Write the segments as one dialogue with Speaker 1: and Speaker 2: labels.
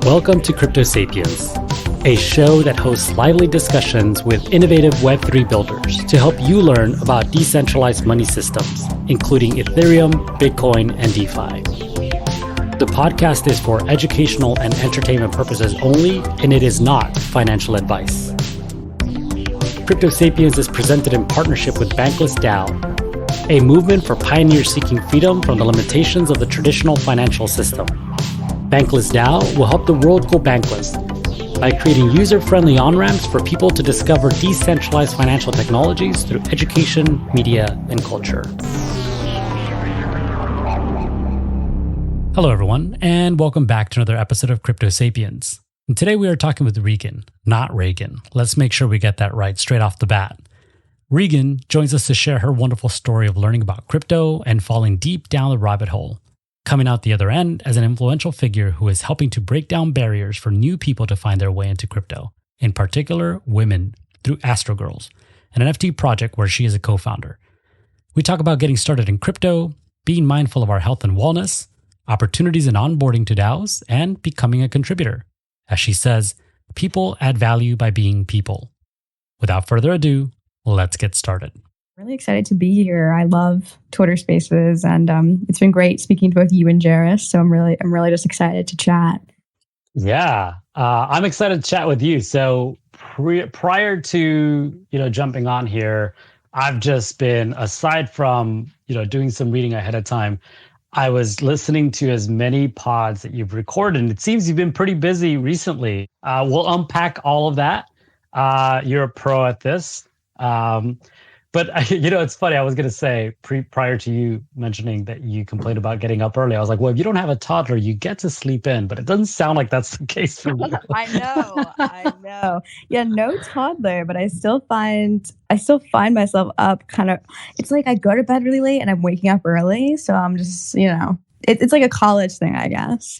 Speaker 1: Welcome to Crypto Sapiens, a show that hosts lively discussions with innovative Web3 builders to help you learn about decentralized money systems, including Ethereum, Bitcoin, and DeFi. The podcast is for educational and entertainment purposes only, and it is not financial advice. Crypto Sapiens is presented in partnership with Bankless DAO, a movement for pioneers seeking freedom from the limitations of the traditional financial system. Bankless DAO will help the world go bankless by creating user-friendly on-ramps for people to discover decentralized financial technologies through education, media, and culture. Hello, everyone, and welcome back to another episode of Crypto Sapiens. And today we are talking with Regan, not Regan. Let's make sure we get that right straight off the bat. Regan joins us to share her wonderful story of learning about crypto and falling deep down the rabbit hole, coming out the other end as an influential figure who is helping to break down barriers for new people to find their way into crypto, in particular women, through Astro Girls, an NFT project where she is a co-founder. We talk about getting started in crypto, being mindful of our health and wellness, opportunities in onboarding to DAOs, and becoming a contributor. As she says, people add value by being people. Without further ado, let's get started.
Speaker 2: Really excited to be here. I love Twitter Spaces, and it's been great speaking to both you and Jairus. So I'm really just excited to chat.
Speaker 1: Yeah, I'm excited to chat with you. So prior to jumping on here, I've just been, aside from doing some reading ahead of time, I was listening to as many pods that you've recorded. And it seems you've been pretty busy recently. We'll unpack all of that. You're a pro at this. But it's funny. I was going to say prior to you mentioning that you complained about getting up early, I was like, well, if you don't have a toddler, you get to sleep in. But it doesn't sound like that's the case for you.
Speaker 2: I know. Yeah, no toddler, but I still find myself up kind of. It's like I go to bed really late and I'm waking up early, so I'm just it's like a college thing, I guess.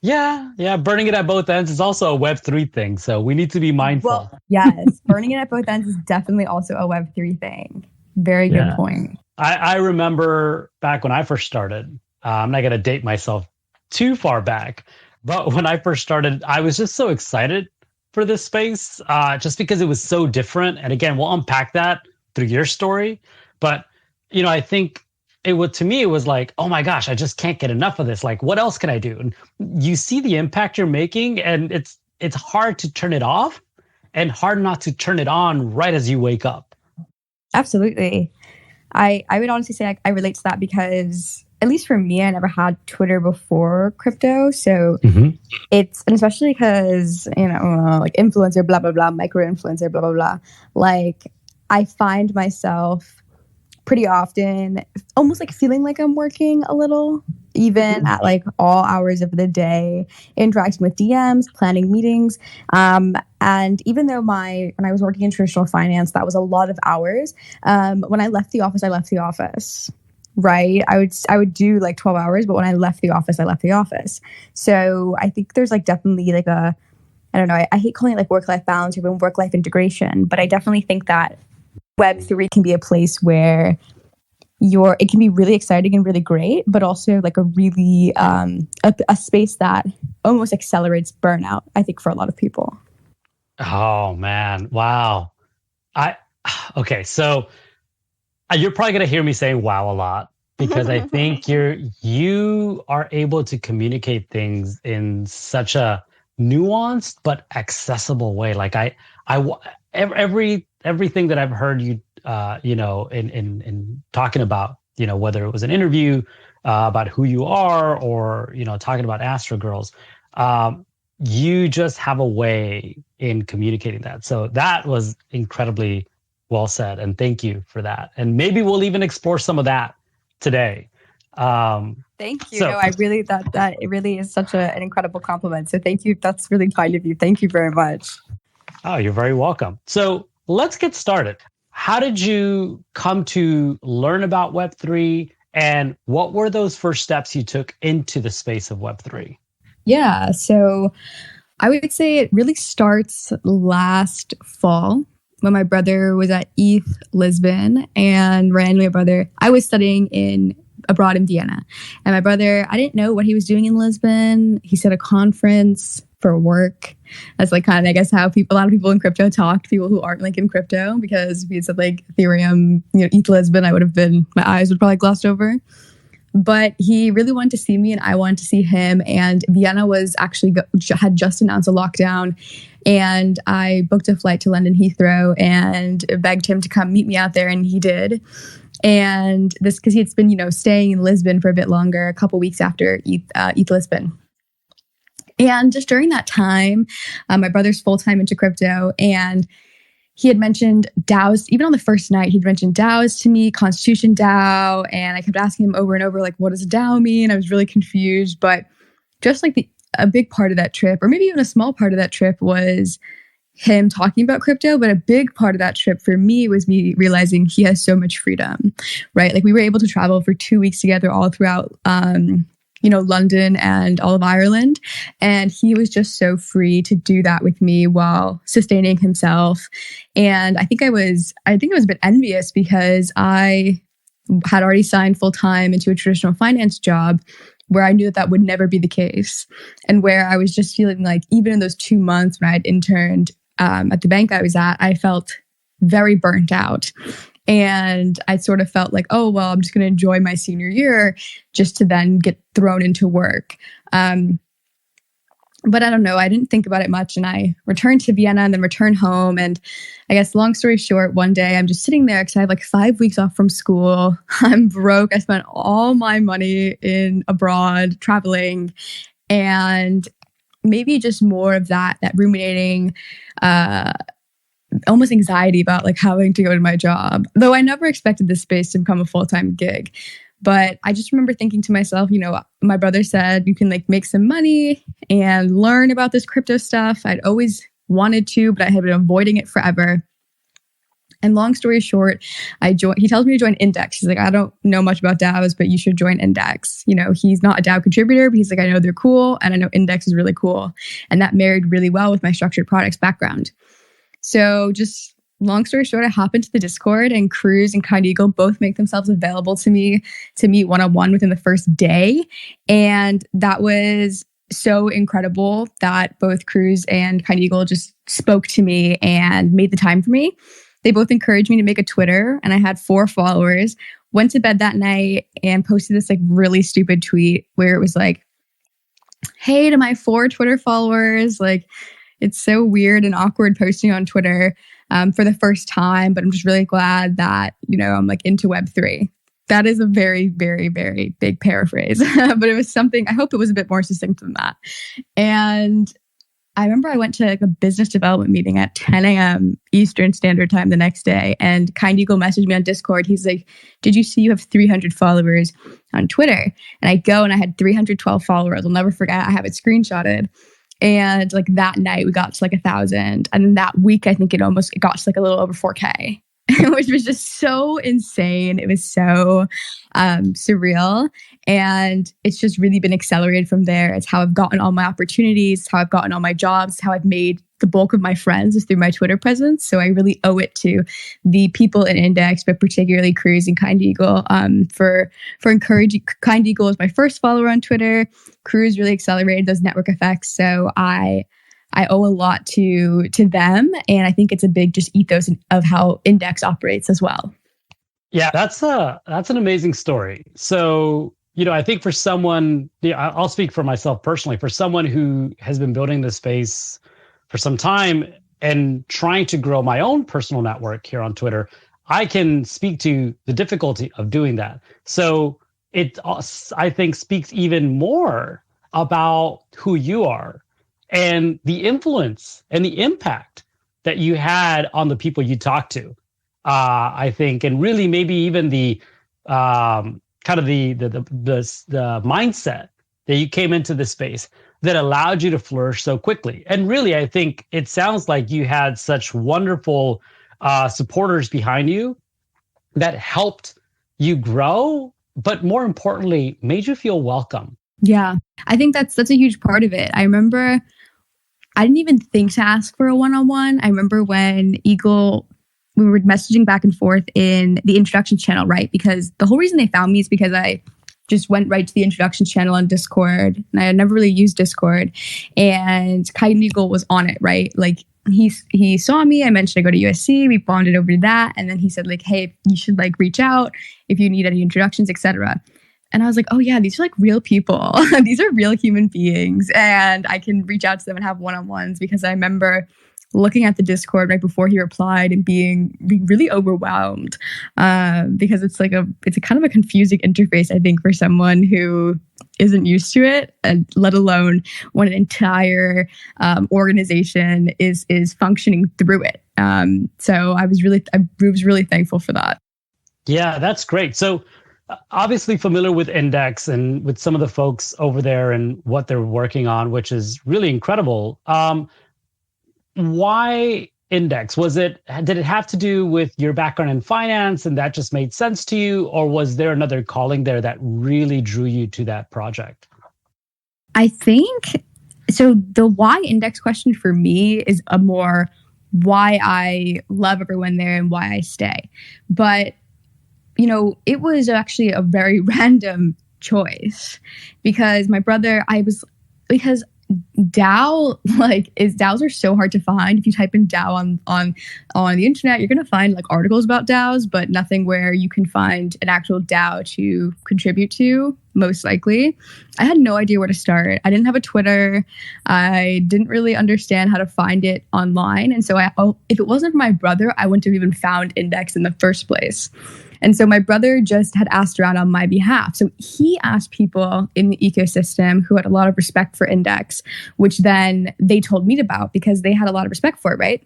Speaker 1: Yeah. Burning it at both ends is also a Web3 thing. So we need to be mindful.
Speaker 2: Well, yes. Burning it at both ends is definitely also a Web3 thing. Very good point.
Speaker 1: I remember back when I first started, I'm not going to date myself too far back, but when I first started, I was just so excited for this space just because it was so different. And again, we'll unpack that through your story. But, I think it was like, oh my gosh, I just can't get enough of this. Like, what else can I do? And you see the impact you're making, and it's hard to turn it off and hard not to turn it on right as you wake up. Absolutely.
Speaker 2: I would honestly say I relate to that because, at least for me, I never had Twitter before crypto. So and especially because, like influencer, blah, blah, blah, micro influencer, blah, blah, blah. Like, I find myself pretty often almost like feeling like I'm working a little, even at like all hours of the day, interacting with DMs, planning meetings. And even though when I was working in traditional finance, that was a lot of hours. When I left the office, right? I would do like 12 hours, but when I left the office. So I think there's like definitely like I don't know, I hate calling it like work-life balance or even work-life integration, but I definitely think that Web3 can be a place where it can be really exciting and really great, but also like a really a space that almost accelerates burnout, I think, for a lot of people.
Speaker 1: Oh man, wow. Okay, so you're probably gonna hear me say wow a lot because I think you are able to communicate things in such a nuanced but accessible way. Like everything that I've heard you, in talking about, whether it was an interview about who you are or, talking about Astro Girls, you just have a way in communicating that. So that was incredibly well said. And thank you for that. And maybe we'll even explore some of that today.
Speaker 2: Thank you. I really that it really is such an incredible compliment. So thank you. That's really kind of you. Thank you very much.
Speaker 1: Oh, you're very welcome. So let's get started. How did you come to learn about Web3, and what were those first steps you took into the space of Web3?
Speaker 2: Yeah, so I would say it really starts last fall when my brother was at ETH Lisbon, and randomly I was studying in abroad in Vienna. And my brother, I didn't know what he was doing in Lisbon. He said a conference for work. That's like kind of, I guess, how a lot of people in crypto talk to people who aren't like in crypto, because if he said like Ethereum, ETH Lisbon, my eyes would probably glossed over. But he really wanted to see me and I wanted to see him. And Vienna was actually had just announced a lockdown. And I booked a flight to London Heathrow and begged him to come meet me out there. And he did. And this because he had been, staying in Lisbon for a bit longer, a couple weeks after ETH Lisbon. And just during that time, my brother's full-time into crypto, and he had mentioned DAOs. Even on the first night, he'd mentioned DAOs to me, Constitution DAO, and I kept asking him over and over, like, what does a DAO mean? I was really confused, but just like a big part of that trip, or maybe even a small part of that trip, was him talking about crypto. But a big part of that trip for me was me realizing he has so much freedom, right? Like we were able to travel for 2 weeks together all throughout London and all of Ireland. And he was just so free to do that with me while sustaining himself. And I think I was a bit envious because I had already signed full time into a traditional finance job where I knew that would never be the case. And where I was just feeling like, even in those 2 months when I had interned at the bank I was at, I felt very burnt out. And I sort of felt like, oh, well, I'm just going to enjoy my senior year just to then get thrown into work. But I don't know. I didn't think about it much. And I returned to Vienna and then returned home. And I guess long story short, one day I'm just sitting there because I have like 5 weeks off from school. I'm broke. I spent all my money in abroad traveling. And maybe just more of that ruminating, almost anxiety about like having to go to my job. Though I never expected this space to become a full-time gig. But I just remember thinking to myself, my brother said you can like make some money and learn about this crypto stuff. I'd always wanted to, but I had been avoiding it forever. And long story short, he tells me to join Index. He's like, I don't know much about DAOs, but you should join Index. He's not a DAO contributor, but he's like, I know they're cool. And I know Index is really cool. And that married really well with my structured products background. So just long story short, I hop into the Discord, and Cruz and Kind Eagle both make themselves available to me to meet one-on-one within the first day. And that was so incredible that both Cruz and Kind Eagle just spoke to me and made the time for me. They both encouraged me to make a Twitter, and I had 4 followers. Went to bed that night and posted this like really stupid tweet where it was like, hey, to my 4 Twitter followers, like, it's so weird and awkward posting on Twitter for the first time, but I'm just really glad that, I'm like into Web3. That is a very, very, very big paraphrase, but it was something, I hope it was a bit more succinct than that. And I remember I went to like a business development meeting at 10 a.m. Eastern Standard Time the next day, and Kind Eagle messaged me on Discord. He's like, did you see you have 300 followers on Twitter? And I go and I had 312 followers. I'll never forget. I have it screenshotted. And like that night we got to like 1,000. And then that week, I think it got to like a little over 4K, which was just so insane. It was so surreal. And it's just really been accelerated from there. It's how I've gotten all my opportunities, how I've gotten all my jobs, how I've made the bulk of my friends is through my Twitter presence. So I really owe it to the people in Index, but particularly Cruz and Kind Eagle for encouraging. Kind Eagle is my first follower on Twitter. Cruz really accelerated those network effects. So I owe a lot to them. And I think it's a big just ethos of how Index operates as well.
Speaker 1: Yeah, that's an amazing story. So, I think for someone, I'll speak for myself personally, for someone who has been building this space for some time and trying to grow my own personal network here on Twitter, I can speak to the difficulty of doing that. So it, I think, speaks even more about who you are and the influence and the impact that you had on the people you talked to. I think, and really maybe even the kind of the mindset that you came into the space that allowed you to flourish so quickly. And really, I think it sounds like you had such wonderful supporters behind you that helped you grow, but more importantly, made you feel welcome.
Speaker 2: Yeah, I think that's a huge part of it. I remember I didn't even think to ask for a one-on-one. I remember when we were messaging back and forth in the introduction channel, right? Because the whole reason they found me is because I just went right to the introductions channel on Discord. And I had never really used Discord. And Kite and Eagle was on it, right? Like he saw me. I mentioned I go to USC. We bonded over that. And then he said like, hey, you should like reach out if you need any introductions, etc. And I was like, oh yeah, these are like real people. These are real human beings. And I can reach out to them and have one-on-ones, because I remember looking at the Discord right before he replied and being really overwhelmed, because it's a kind of a confusing interface, I think, for someone who isn't used to it, and let alone when an entire organization is functioning through it. So I was really thankful for that.
Speaker 1: Yeah, that's great. So obviously familiar with Index and with some of the folks over there and what they're working on, which is really incredible. Why Index? Did it have to do with your background in finance and that just made sense to you? Or was there another calling there that really drew you to that project?
Speaker 2: I think, so the why Index question for me is a more why I love everyone there and why I stay. But, it was actually a very random choice, because my brother, because DAOs are so hard to find. If you type in DAO on the internet, you're going to find like articles about DAOs, but nothing where you can find an actual DAO to contribute to, most likely. I had no idea where to start. I didn't have a Twitter. I didn't really understand how to find it online. And so if it wasn't for my brother, I wouldn't have even found Index in the first place. And so my brother just had asked around on my behalf. So he asked people in the ecosystem who had a lot of respect for Index, which then they told me about because they had a lot of respect for it, right?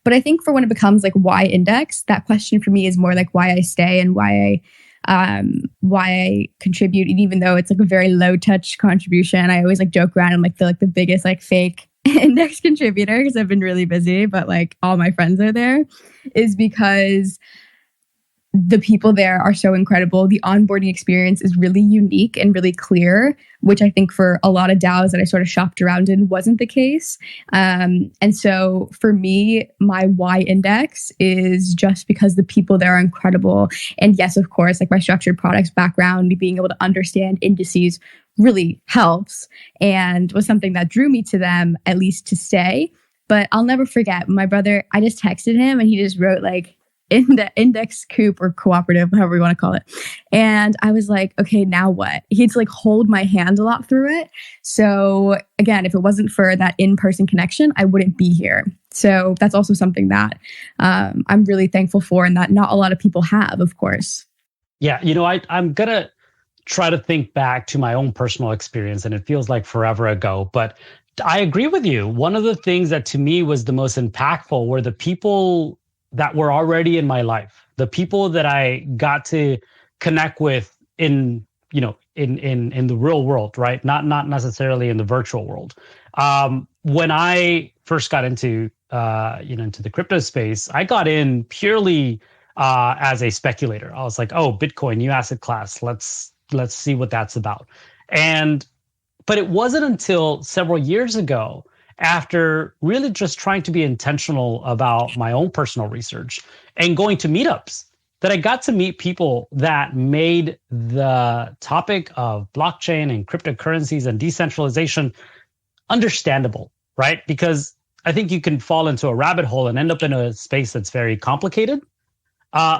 Speaker 2: But I think for when it becomes like why Index, that question for me is more like why I stay and why I contribute. And even though it's like a very low touch contribution, I always like joke around. I'm like the biggest like fake Index contributor because I've been really busy, but like all my friends are there, is because the people there are so incredible. The onboarding experience is really unique and really clear, which I think for a lot of DAOs that I sort of shopped around in wasn't the case. And so for me, my why Index is just because the people there are incredible. And yes, of course, like my structured products background, being able to understand indices really helps and was something that drew me to them, at least to stay. But I'll never forget my brother, I just texted him and he just wrote like, in the Index Coop or cooperative, however you want to call it. And I was like, okay, now what? He'd like hold my hand a lot through it. So again, if it wasn't for that in-person connection, I wouldn't be here. So that's also something that I'm really thankful for and that not a lot of people have, of course.
Speaker 1: Yeah, I'm going to try to think back to my own personal experience, and it feels like forever ago, but I agree with you. One of the things that to me was the most impactful were the people that were already in my life, the people that I got to connect with in the real world, right? Not necessarily in the virtual world. When I first got into the crypto space, I got in purely as a speculator. I was like, oh, Bitcoin, new asset class. Let's see what that's about. But it wasn't until several years ago, after really just trying to be intentional about my own personal research and going to meetups, that I got to meet people that made the topic of blockchain and cryptocurrencies and decentralization understandable, right? Because I think you can fall into a rabbit hole and end up in a space that's very complicated.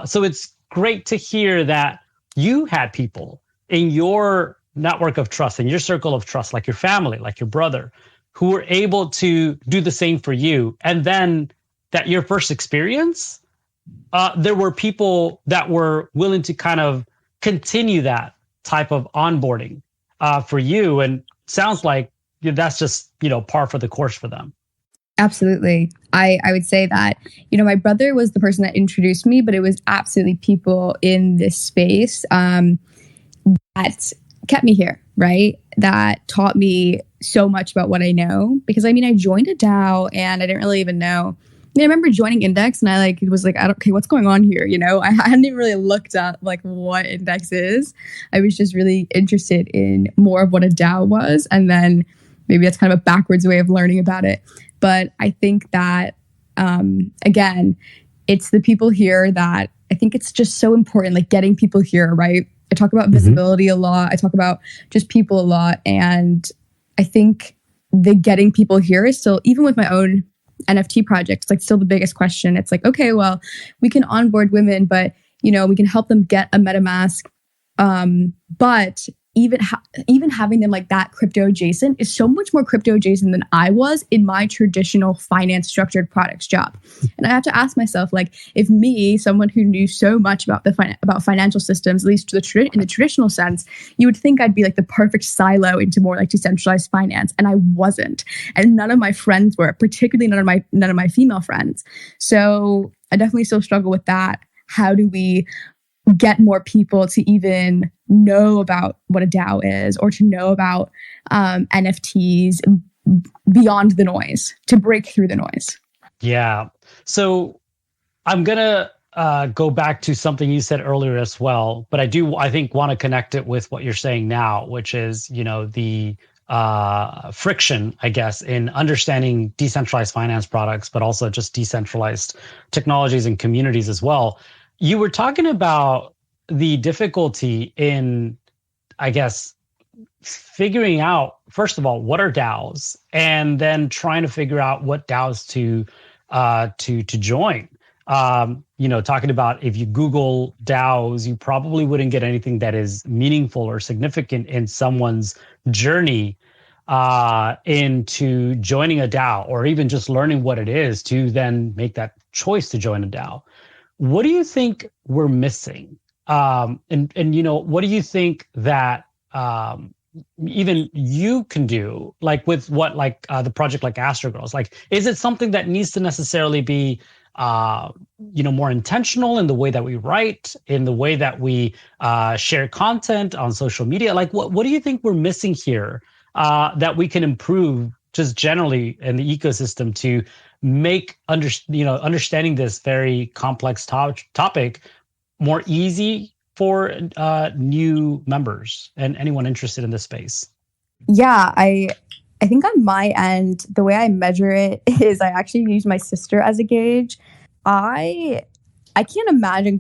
Speaker 1: So it's great to hear that you had people in your network of trust, in your circle of trust, like your family, like your brother, who were able to do the same for you. And then that your first experience, there were people that were willing to kind of continue that type of onboarding for you. And sounds like that's just, par for the course for them.
Speaker 2: Absolutely. I would say that, my brother was the person that introduced me, but it was absolutely people in this space that kept me here, right? That taught me so much about what I know. Because I joined a DAO and I didn't really even know. I remember joining Index and I was like, okay, what's going on here? I hadn't even really looked at like what Index is. I was just really interested in more of what a DAO was. And then maybe that's kind of a backwards way of learning about it. But I think that, again, it's the people here that I think it's just so important, like getting people here, right? I talk about visibility a lot. I talk about just people a lot. And I think the getting people here is still, even with my own NFT projects, like still the biggest question. It's like, okay, well, we can onboard women, but we can help them get a MetaMask. But even having them like that crypto adjacent is so much more crypto adjacent than I was in my traditional finance structured products job. And I have to ask myself, like, if me, someone who knew so much about about financial systems, at least in the traditional sense, you would think I'd be like the perfect silo into more like decentralized finance, and I wasn't. And none of my friends were, particularly none of my female friends. So I definitely still struggle with that. How do we get more people to even know about what a DAO is, or to know about NFTs beyond the noise, to break through the noise?
Speaker 1: Yeah. So I'm going to go back to something you said earlier as well, but I think want to connect it with what you're saying now, which is, the friction, I guess, in understanding decentralized finance products, but also just decentralized technologies and communities as well. You were talking about the difficulty in, I guess, figuring out, first of all, what are DAOs, and then trying to figure out what DAOs to join. Talking about, if you Google DAOs, you probably wouldn't get anything that is meaningful or significant in someone's journey into joining a DAO, or even just learning what it is to then make that choice to join a DAO. What do you think we're missing? And what do you think that even you can do, like with what, like the project like Astro Girls? Like, is it something that needs to necessarily be, more intentional in the way that we write, in the way that we share content on social media? Like, what do you think we're missing here that we can improve just generally in the ecosystem to make understanding this very complex topic more easy for new members and anyone interested in this space?
Speaker 2: Yeah, I think on my end, the way I measure it is I actually use my sister as a gauge. I can't imagine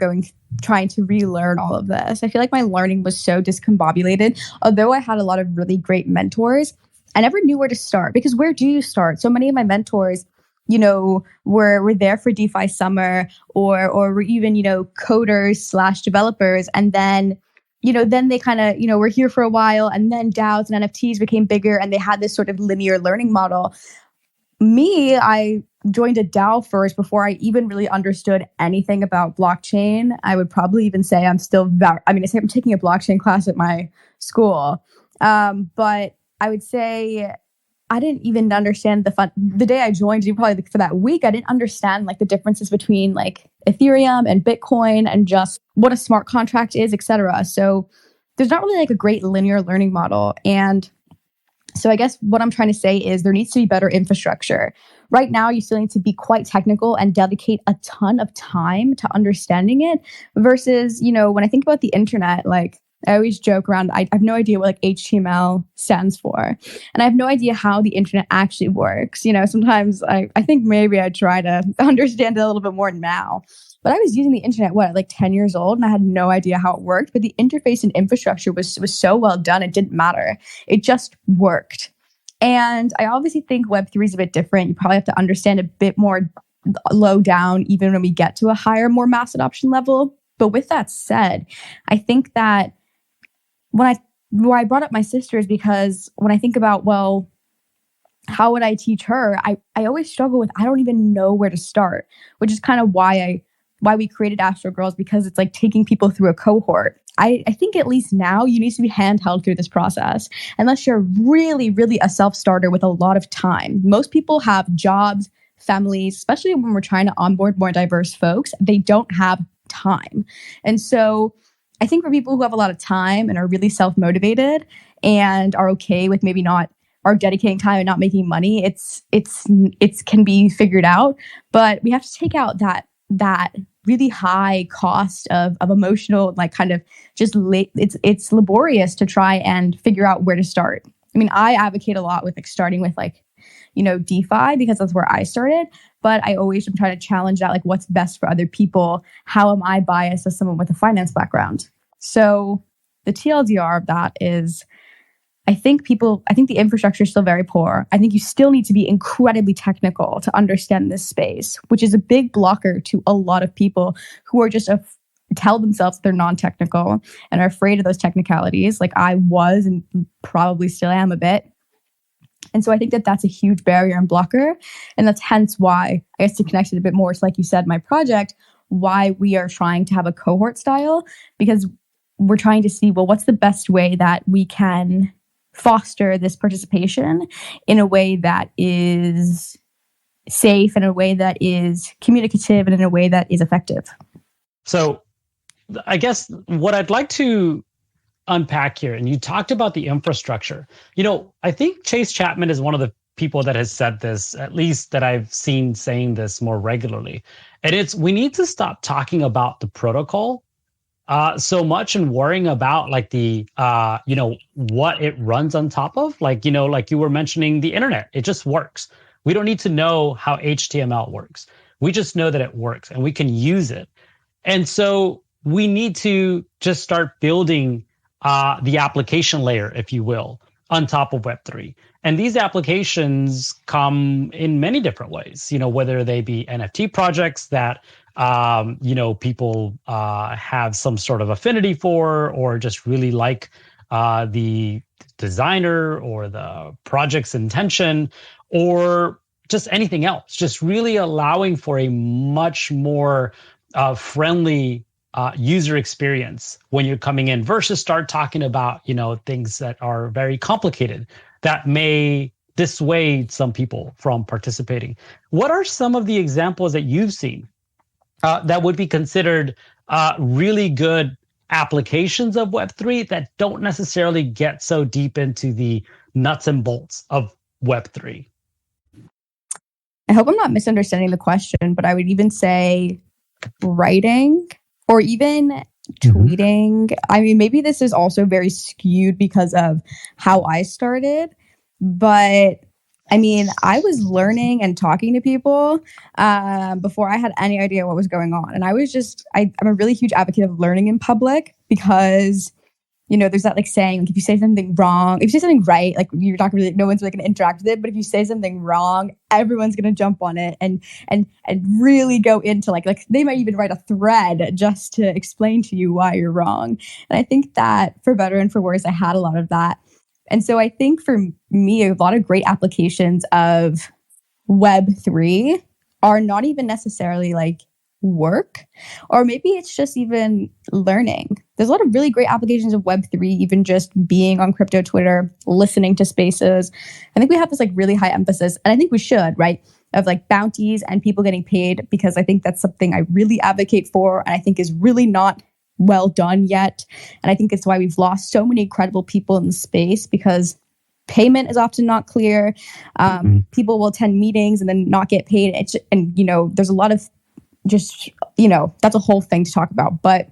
Speaker 2: trying to relearn all of this. I feel like my learning was so discombobulated. Although I had a lot of really great mentors, I never knew where to start, because where do you start? So many of my mentors, were there for DeFi summer, or were even, coders / developers. And then, then they kind of, were here for a while, and then DAOs and NFTs became bigger, and they had this sort of linear learning model. Me, I joined a DAO first before I even really understood anything about blockchain. I would probably even say I'm still, I say I'm taking a blockchain class at my school. But I would say I didn't even understand the day I joined, probably for that week, I didn't understand like the differences between like Ethereum and Bitcoin, and just what a smart contract is, etc. So there's not really like a great linear learning model. And so I guess what I'm trying to say is there needs to be better infrastructure. Right now, you still need to be quite technical and dedicate a ton of time to understanding it, versus, when I think about the internet, like, I always joke around, I have no idea what like HTML stands for. And I have no idea how the internet actually works. Sometimes I think maybe I try to understand it a little bit more now. But I was using the internet, like 10 years old, and I had no idea how it worked. But the interface and infrastructure was so well done, it didn't matter. It just worked. And I obviously think Web3 is a bit different. You probably have to understand a bit more low down, even when we get to a higher, more mass adoption level. But with that said, I think that why I brought up my sister is because when I think about, well, how would I teach her? I always struggle with, I don't even know where to start, which is kind of why we created Astro Girls, because it's like taking people through a cohort. I think at least now you need to be handheld through this process, unless you're really, really a self-starter with a lot of time. Most people have jobs, families, especially when we're trying to onboard more diverse folks, they don't have time. And so I think for people who have a lot of time and are really self-motivated and are okay with maybe not, are dedicating time and not making money, it's can be figured out. But we have to take out that really high cost of emotional, like kind of just it's laborious to try and figure out where to start. I mean, I advocate a lot with like starting with like, DeFi, because that's where I started. But I always am trying to challenge that, like, what's best for other people? How am I biased as someone with a finance background? So the TLDR of that is I think the infrastructure is still very poor. I think you still need to be incredibly technical to understand this space, which is a big blocker to a lot of people who are just tell themselves they're non-technical and are afraid of those technicalities. Like I was and probably still am a bit. And so I think that that's a huge barrier and blocker. And that's hence why, I guess to connect it a bit more, so like you said, my project, why we are trying to have a cohort style, because we're trying to see, well, what's the best way that we can foster this participation in a way that is safe, in a way that is communicative, and in a way that is effective.
Speaker 1: So I guess what I'd like to unpack here, and you talked about the infrastructure. I think Chase Chapman is one of the people that has said this, at least that I've seen saying this more regularly. And we need to stop talking about the protocol so much and worrying about like the, what it runs on top of. Like you were mentioning the internet, it just works. We don't need to know how HTML works. We just know that it works and we can use it. And so we need to just start building the application layer, if you will, on top of Web3. And these applications come in many different ways, whether they be NFT projects that, people have some sort of affinity for, or just really like the designer or the project's intention, or just anything else, just really allowing for a much more friendly user experience when you're coming in, versus start talking about, things that are very complicated that may dissuade some people from participating. What are some of the examples that you've seen that would be considered really good applications of Web3 that don't necessarily get so deep into the nuts and bolts of Web3?
Speaker 2: I hope I'm not misunderstanding the question, but I would even say writing or even tweeting. I mean, maybe this is also very skewed because of how I started, but I mean, I was learning and talking to people before I had any idea what was going on. And I'm a really huge advocate of learning in public because, there's that like saying, like if you say something wrong, if you say something right, like you're not really, no one's really going to interact with it. But if you say something wrong, everyone's going to jump on it and really go into like they might even write a thread just to explain to you why you're wrong. And I think that for better and for worse, I had a lot of that. And so I think for me, a lot of great applications of Web3 are not even necessarily like work, or maybe it's just even learning. There's a lot of really great applications of Web3, even just being on crypto Twitter, listening to spaces. I think we have this like really high emphasis, and I think we should, right? Of like bounties and people getting paid, because I think that's something I really advocate for, and I think is really not well done yet. And I think it's why we've lost so many incredible people in the space, because payment is often not clear. People will attend meetings and then not get paid. There's a lot of just, that's a whole thing to talk about. But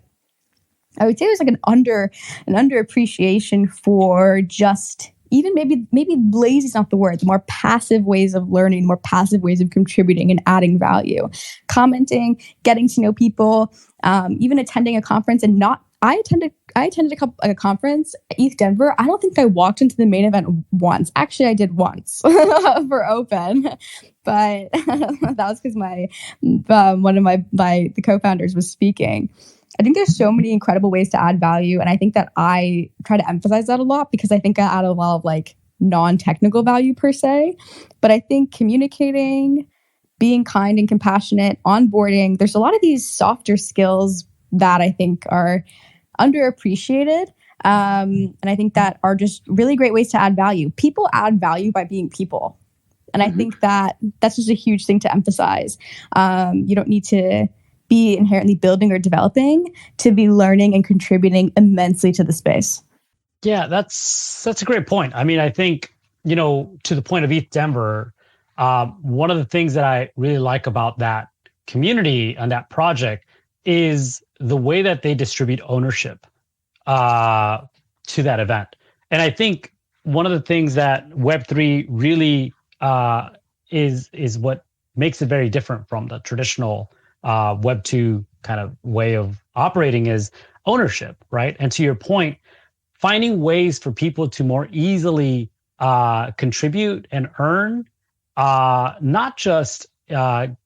Speaker 2: I would say there's like an underappreciation for just even maybe lazy is not the word, the more passive ways of learning, the more passive ways of contributing and adding value, commenting, getting to know people, even attending a conference. And I attended a conference at ETH Denver. I don't think I walked into the main event once. Actually, I did once for open, but that was because one of the co-founders was speaking. I think there's so many incredible ways to add value. And I think that I try to emphasize that a lot, because I think I add a lot of like non-technical value per se. But I think communicating, being kind and compassionate, onboarding, there's a lot of these softer skills that I think are underappreciated. And I think that are just really great ways to add value. People add value by being people. And I think that that's just a huge thing to emphasize. You don't need to be inherently building or developing to be learning and contributing immensely to the space.
Speaker 1: Yeah, that's a great point. I mean, I think, to the point of ETH Denver, one of the things that I really like about that community and that project is the way that they distribute ownership to that event. And I think one of the things that Web3 really is what makes it very different from the traditional Web2 kind of way of operating is ownership, right? And to your point, finding ways for people to more easily contribute and earn, not just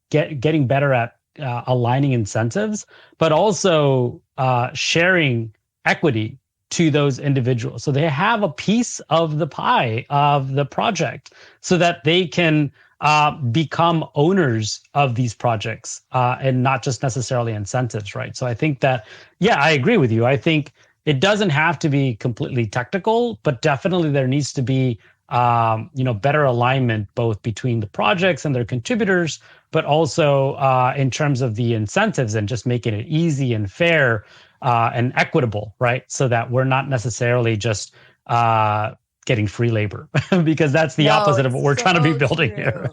Speaker 1: getting better at aligning incentives, but also sharing equity to those individuals. So they have a piece of the pie of the project so that they can become owners of these projects and not just necessarily incentives, right? So I think that, yeah, I agree with you. I think it doesn't have to be completely technical, but definitely there needs to be better alignment both between the projects and their contributors, but also in terms of the incentives and just making it easy and fair and equitable, right? So that we're not necessarily just getting free labor because that's the opposite of what we're trying to be building here.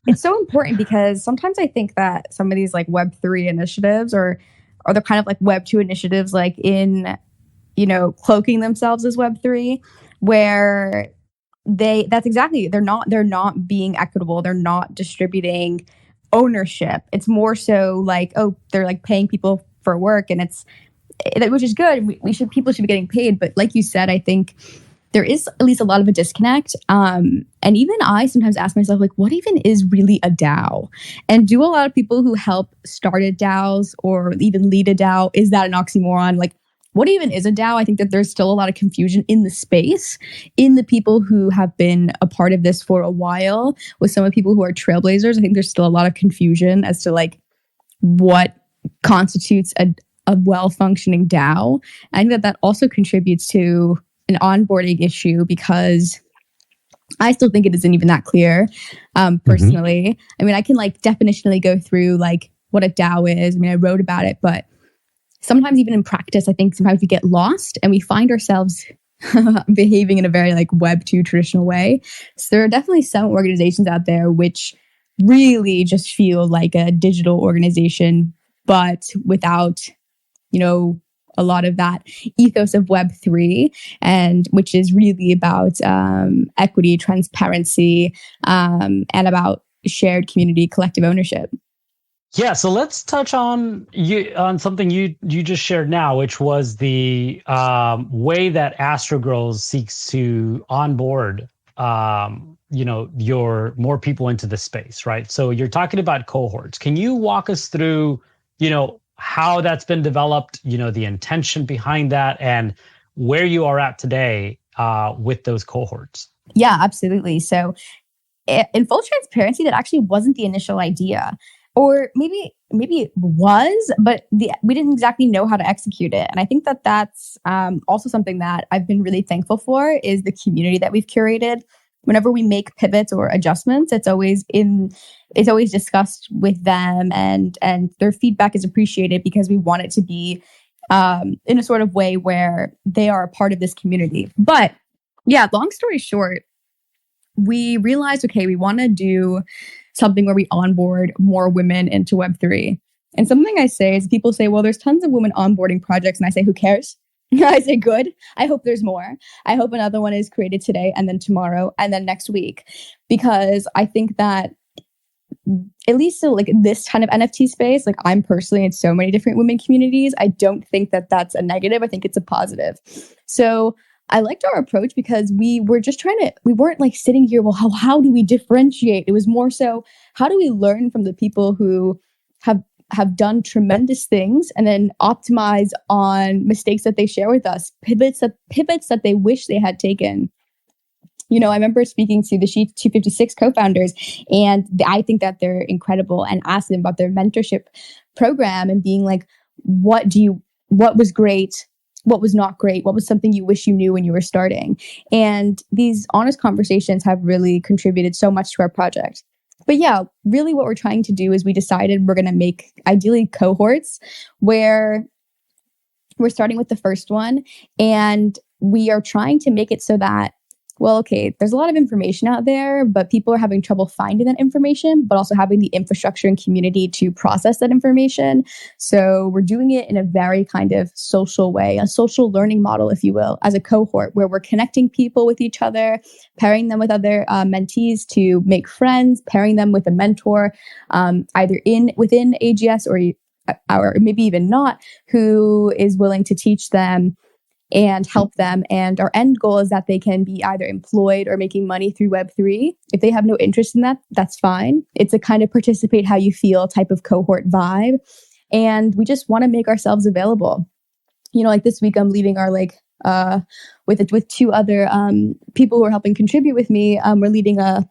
Speaker 2: It's so important because sometimes I think that some of these like Web3 initiatives or the kind of like Web2 initiatives, like in, cloaking themselves as Web3, where they're not being equitable. They're not distributing ownership. It's more so like, oh, they're like paying people for work, and which is good. People should be getting paid. But like you said, I think there is at least a lot of a disconnect. And even I sometimes ask myself, like, what even is really a DAO? And do a lot of people who help start a DAOs or even lead a DAO, is that an oxymoron? Like, what even is a DAO? I think that there's still a lot of confusion in the space, in the people who have been a part of this for a while. With some of the people who are trailblazers, I think there's still a lot of confusion as to like what constitutes a well-functioning DAO. I think that also contributes to an onboarding issue because I still think it isn't even that clear, personally. Mm-hmm. I mean, I can like definitionally go through like what a DAO is. I mean, I wrote about it, but sometimes even in practice, I think sometimes we get lost and we find ourselves behaving in a very like Web2 traditional way. So there are definitely some organizations out there which really just feel like a digital organization, but without, a lot of that ethos of Web3, and which is really about equity, transparency, and about shared community, collective ownership.
Speaker 1: Yeah, so let's touch on something you just shared now, which was the way that Astro Girl seeks to onboard your more people into the space, right? So you're talking about cohorts. Can you walk us through, how that's been developed, the intention behind that, and where you are at today with those cohorts?
Speaker 2: Yeah, absolutely. So in full transparency, that actually wasn't the initial idea. Or maybe it was, but we didn't exactly know how to execute it. And I think that that's also something that I've been really thankful for, is the community that we've curated. Whenever we make pivots or adjustments, it's always discussed with them, and their feedback is appreciated because we want it to be in a sort of way where they are a part of this community. But yeah, long story short, we realized, okay, we want to do something where we onboard more women into Web3. And something I say is, people say, well, there's tons of women onboarding projects. And I say, who cares? I say, good. I hope there's more. I hope another one is created today, and then tomorrow, and then next week. Because I think that, at least so like this kind of NFT space, like I'm personally in so many different women communities, I don't think that that's a negative. I think it's a positive. So I liked our approach because we weren't like sitting here, well, how do we differentiate? It was more so, how do we learn from the people who have done tremendous things and then optimize on mistakes that they share with us, pivots that they wish they had taken. I remember speaking to the Sheet 256 co-founders, and I think that they're incredible, and asked them about their mentorship program and being like, what was great? What was not great? What was something you wish you knew when you were starting? And these honest conversations have really contributed so much to our project. But yeah, really what we're trying to do is, we decided we're going to make ideally cohorts where we're starting with the first one, and we are trying to make it so that, well, okay, there's a lot of information out there, but people are having trouble finding that information, but also having the infrastructure and community to process that information. So we're doing it in a very kind of social way, a social learning model, if you will, as a cohort, where we're connecting people with each other, pairing them with other mentees to make friends, pairing them with a mentor, either within AGS or maybe even not, who is willing to teach them and help them. And our end goal is that they can be either employed or making money through Web3. If they have no interest in that, that's fine. It's a kind of participate how you feel type of cohort vibe. And we just want to make ourselves available. Like this week I'm leading our with two other people who are helping contribute with me. We're leading a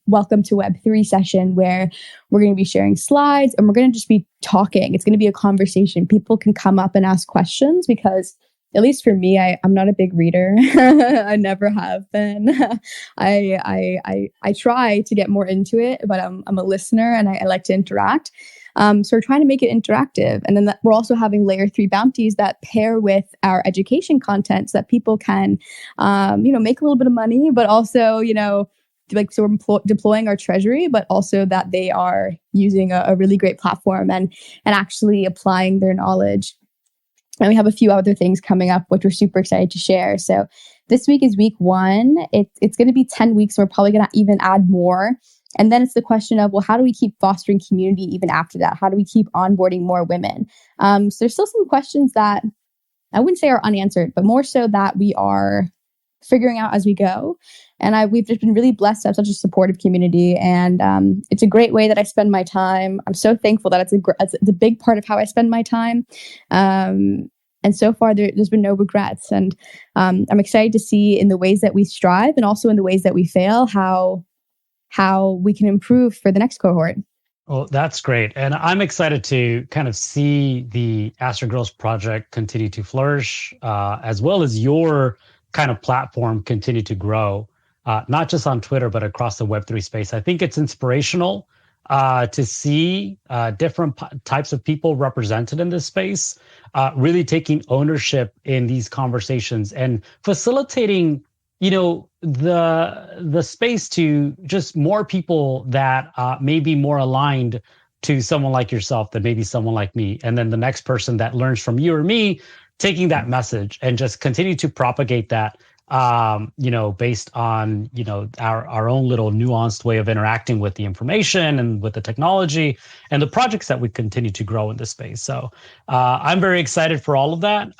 Speaker 2: welcome to Web3 session where we're going to be sharing slides and we're going to just be talking. It's going to be a conversation. People can come up and ask questions because, at least for me, I'm not a big reader. I never have been. I try to get more into it, but I'm a listener and I like to interact. So we're trying to make it interactive. And then we're also having layer 3 bounties that pair with our education content so that people can, make a little bit of money, but also, so we're deploying our treasury, but also that they are using a really great platform and actually applying their knowledge. And we have a few other things coming up, which we're super excited to share. So this week is week 1. It's going to be 10 weeks. And we're probably going to even add more. And then it's the question of, well, how do we keep fostering community even after that? How do we keep onboarding more women? So there's still some questions that I wouldn't say are unanswered, but more so that we are figuring out as we go. And we've just been really blessed to have such a supportive community. And it's a great way that I spend my time. I'm so thankful that it's a big part of how I spend my time. And so far, there's been no regrets. And I'm excited to see in the ways that we strive and also in the ways that we fail, how we can improve for the next cohort.
Speaker 1: Well, that's great. And I'm excited to kind of see the Astro Girls project continue to flourish, as well as your kind of platform continue to grow, not just on Twitter, but across the Web3 space. I think it's inspirational to see different types of people represented in this space, really taking ownership in these conversations and facilitating the space to just more people that may be more aligned to someone like yourself than maybe someone like me. And then the next person that learns from you or me, taking that message and just continue to propagate that, based on, our own little nuanced way of interacting with the information and with the technology and the projects that we continue to grow in this space. So I'm very excited for all of that.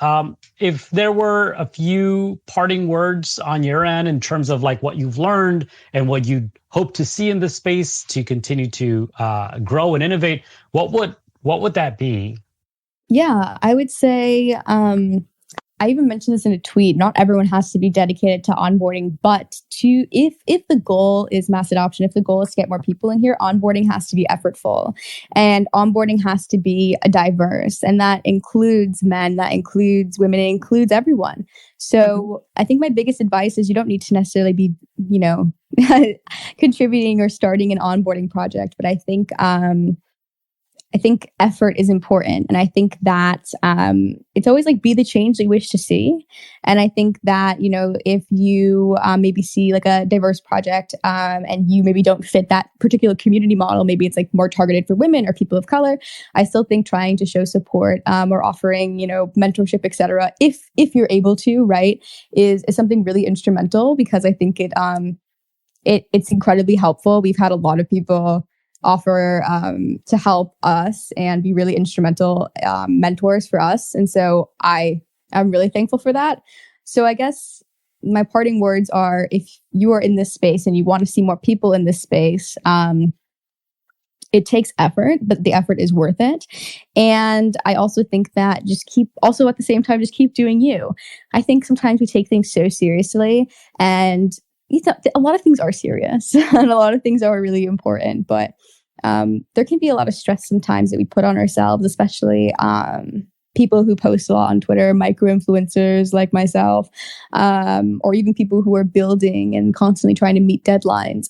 Speaker 1: If there were a few parting words on your end in terms of like what you've learned and what you hope to see in this space to continue to grow and innovate, what would that be?
Speaker 2: Yeah, I would say, I even mentioned this in a tweet, not everyone has to be dedicated to onboarding, but if the goal is mass adoption, if the goal is to get more people in here, onboarding has to be effortful and onboarding has to be diverse. And that includes men, that includes women, it includes everyone. So I think my biggest advice is you don't need to necessarily be, contributing or starting an onboarding project, but I think effort is important. And I think that it's always like be the change that you wish to see. And I think that, if you maybe see like a diverse project and you maybe don't fit that particular community model, maybe it's like more targeted for women or people of color, I still think trying to show support or offering, mentorship, et cetera, if you're able to, right, is something really instrumental because I think it's incredibly helpful. We've had a lot of people offer to help us and be really instrumental mentors for us. And so I'm really thankful for that. So I guess my parting words are, if you are in this space and you want to see more people in this space, it takes effort, but the effort is worth it. And I also think that at the same time, just keep doing you. I think sometimes we take things so seriously and a lot of things are serious and a lot of things are really important, but there can be a lot of stress sometimes that we put on ourselves, especially people who post a lot on Twitter, micro-influencers like myself, or even people who are building and constantly trying to meet deadlines.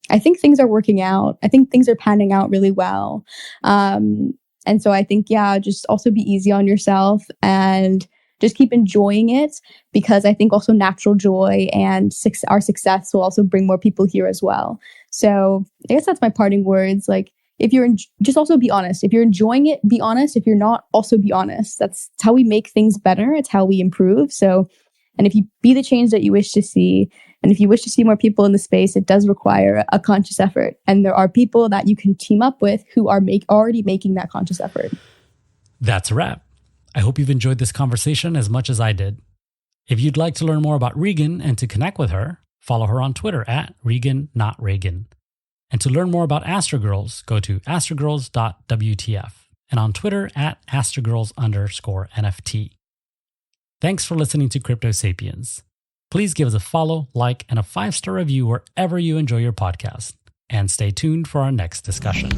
Speaker 2: I think things are working out. I think things are panning out really well. And so I think, just also be easy on yourself and just keep enjoying it, because I think also natural joy and our success will also bring more people here as well. So I guess that's my parting words. Like, if you're just also be honest. If you're enjoying it, be honest. If you're not, also be honest. That's how we make things better. It's how we improve. So, and if you be the change that you wish to see, and if you wish to see more people in the space, it does require a conscious effort. And there are people that you can team up with who are already making that conscious effort.
Speaker 1: That's a wrap. I hope you've enjoyed this conversation as much as I did. If you'd like to learn more about Regan and to connect with her, follow her on Twitter at Regan, not Reagan. And to learn more about Astro Girls, go to astrogirls.wtf and on Twitter at astrogirls_NFT. Thanks for listening to Crypto Sapiens. Please give us a follow, like, and a 5-star review wherever you enjoy your podcast. And stay tuned for our next discussion.